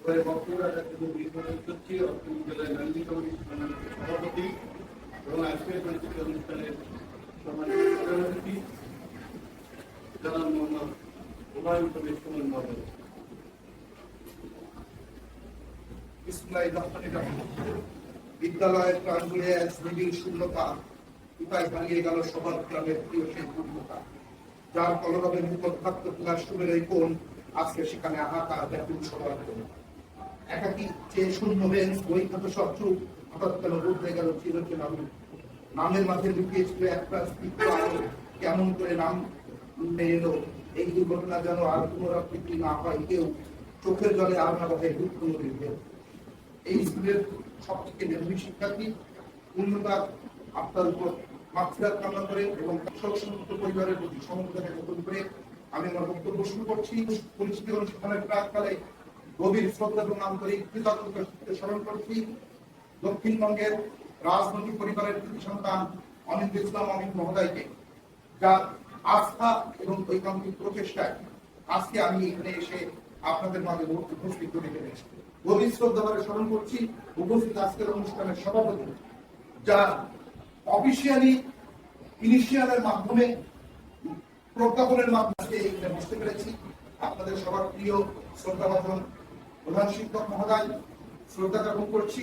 বক্তব্য হচ্ছি অর্থনীতি জেলায় গান্ধী কমিটির সভাপতি এবং আজকের পরিচিত অনুষ্ঠানের সম্মানিত প্রধান অতিথি জনাব মোহাম্মদ হুমায়ুন কবির সুমন মহোদয়। বিদ্যালয়ের প্রাঙ্গণে নিবিড় শূন্যতা কোথায় হারিয়ে গেল সবার ক্লাবের প্রিয় সেই পূর্ণতা, যার কলরবের মুখর থাকতো ক্লাসরুমের এই কোণ, আজকে সেখানে হাহাকার ব্যাকুল সবার কোণ। একাকি যে শূন্য বেঞ্চ, বই খাতা সব চুপ, হঠাৎ কেন বদলে গেল চিরচেনা রূপ। নামের মাঝে লুকিয়েছিল একটা স্তিত্ব আলো, কেমন করে নাম এলো। এই দুর্ঘটনা যেন আর পুনরাবৃত্তি না হয় কেউ, চোখের জলে আর না বাঁধে দুঃখ নদীর ঢেউ। এই স্কুলের সব থেকে মেধাবী শিক্ষার্থী পূর্ণতার আপনার উপর মাতৃহাত কামনা করে এবং সমস্ত পরিবারের প্রতি সমবেদনা জ্ঞাপন করে আমি আমার বক্তব্য শুরু করছি। পরিচিতি অনুষ্ঠানের প্রাককালে গভীর শ্রদ্ধা এবং আন্তরিক কৃতজ্ঞতার সাথে স্মরণ করছি দক্ষিণবঙ্গের রাজনৈতিক পরিবারের কৃতি সন্তান অনিন্দ ইসলাম অমিত মহোদয়কে, যার আস্থা এবং ঐকান্তিক প্রচেষ্টায় আজকে আমি এখানে এসে আপনাদের মাঝে উপস্থিত করে ফেলেছি। গভীর শ্রদ্ধা করে স্মরণ করছি উপস্থিত আজকের অনুষ্ঠানের সভাপতি, যার অফিসিয়ালি ইনিশিয়ালের মাধ্যমে প্রজ্ঞাপনের মাধ্যমে এখানে বসতে পেরেছি। আপনাদের সবার প্রিয় শ্রদ্ধাভাজন প্রধান শিক্ষক মহোদয়, শ্রদ্ধা জ্ঞাপন করছি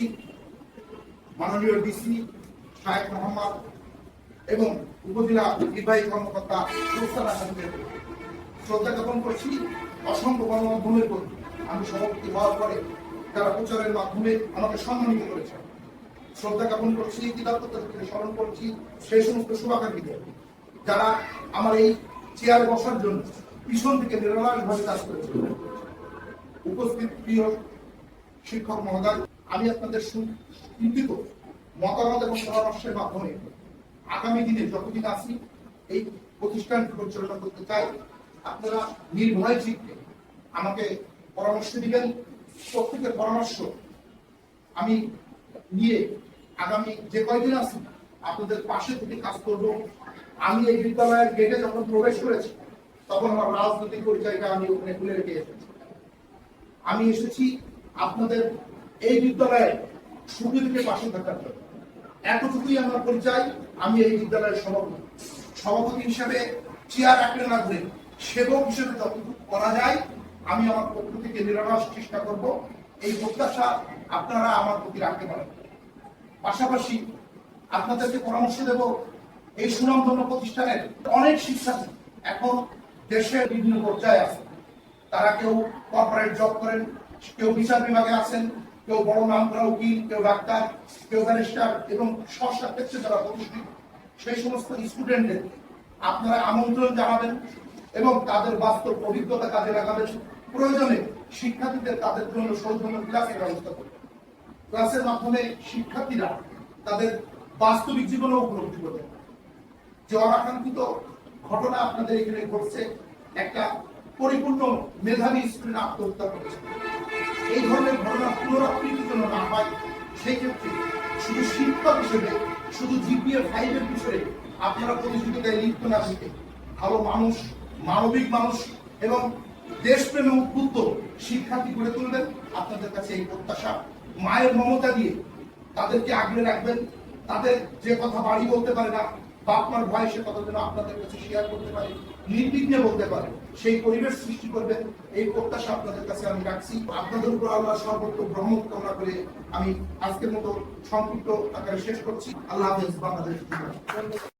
মাননীয় ডিসি শায়েখ মোহাম্মদ এবং উপজেলা নির্বাহী কর্মকর্তা শ্রদ্ধা জ্ঞাপন করছি অসংখ্য গণমাধ্যমের প্রতি। আমি সভাপতি হওয়ার পরে যারা প্রচারের মাধ্যমে আমাকে সম্মানিত করেছে, শ্রদ্ধা জ্ঞাপন করছি, কৃতজ্ঞতার সাথে স্মরণ করছি সেই সমস্ত শুভাকাঙ্ক্ষীদের যারা আমার এই চেয়ারে বসার জন্য পিছন থেকে নিরলসভাবে কাজ করেছে। উপস্থিত প্রিয় শিক্ষক মহোদয়, আমি আপনাদের চিন্তিত মতামত এবং পরামর্শের মাধ্যমে আগামী দিনে যতদিন আসি এই প্রতিষ্ঠানটি পরিচালনা করতে চাই। আপনারা নির্ভয় চিত্তে আমাকে পরামর্শ দিবেন। প্রত্যেকের পরামর্শ আমি নিয়ে আগামী যে কয়দিন আছি আপনাদের পাশে থেকে কাজ করব। আমি এই বিদ্যালয়ের গেটে যখন প্রবেশ করেছি তখন আমার রাজনৈতিক পরিচয়টা আমি ওখানে খুলে রেখে এসেছি। আমি এসেছি আপনাদের এই বিদ্যালয়ে সুবিধাকে পাশে থাকার জন্য। এতটুকুই আমার পরিচয়। আমি এই বিদ্যালয়ের সভাপতি হিসেবে চেয়ার আঁকড়ে না ধরে সেবক হিসেবে যতটুকু করা যায় আমি আমার পক্ষ থেকে নিরলস চেষ্টা করব। এই প্রত্যাশা আপনারা আমার প্রতি রাখতে পারেন। পাশাপাশি আপনাদেরকে পরামর্শ দেব, এই সুনামধন্য প্রতিষ্ঠানের অনেক শিক্ষার্থী এখন দেশের বিভিন্ন পর্যায়ে আছে। তারা কেউ কর্পোরেট জব করেন, কেউ বিচার বিভাগে আছেন, কেউ বড় নাম করা উকিল, কেউ ডাক্তার, কেউ ব্যারিস্টার এবং স্ব ক্ষেত্রে যারা প্রতিষ্ঠিত সেই সমস্ত স্টুডেন্টদের আপনারা আমন্ত্রণ জানাবেন এবং তাদের বাস্তব অভিজ্ঞতা কাজে লাগাবেন। প্রয়োজনে শিক্ষার্থীদের তাদের জন্য সৌজন্য ক্লাসের ব্যবস্থা করবেন। ক্লাসের মাধ্যমে শিক্ষার্থীরা তাদের বাস্তবিক জীবনে উপলব্ধি করবেন যে অনাকাঙ্ক্ষিত ঘটনা আপনাদের এখানে ঘটছে, একটা পরিপূর্ণ মেধাবী স্টুডেন্ট আত্মহত্যা করেছে। এই ধরনের ঘটনা পুনরাবৃত্তির জন্য না হয় সেই ক্ষেত্রে শুধু শিক্ষক হিসেবে শুধু জিপিএ 5 এর পিছনে আপনারা প্রতিযোগিতায় লিপ্ত না থেকে ভালো মানুষ, মানবিক মানুষ এবং দেশপ্রেমে উদ্বুদ্ধ শিক্ষার্থী গড়ে তুলবেন। আপনাদের কাছে এই প্রত্যাশা, মায়ের মমতা দিয়ে তাদেরকে আগলে রাখবেন। তাদের যে কথা বাড়ি বলতে পারে না, বাপ মার ভয় সে কথা যেন আপনাদের কাছে শেয়ার করতে পারে, নির্বিঘ্নে বলতে পারে, সেই পরিবেশ সৃষ্টি করবেন। এই প্রত্যাশা আপনাদের কাছে আমি রাখছি। আপনাদের উপর আল্লাহ সর্বোচ্চ রহমত কামনা করে আমি আজকের মতো সংক্ষিপ্ত আকারে শেষ করছি। আল্লাহ হাফেজ। বাংলাদেশ।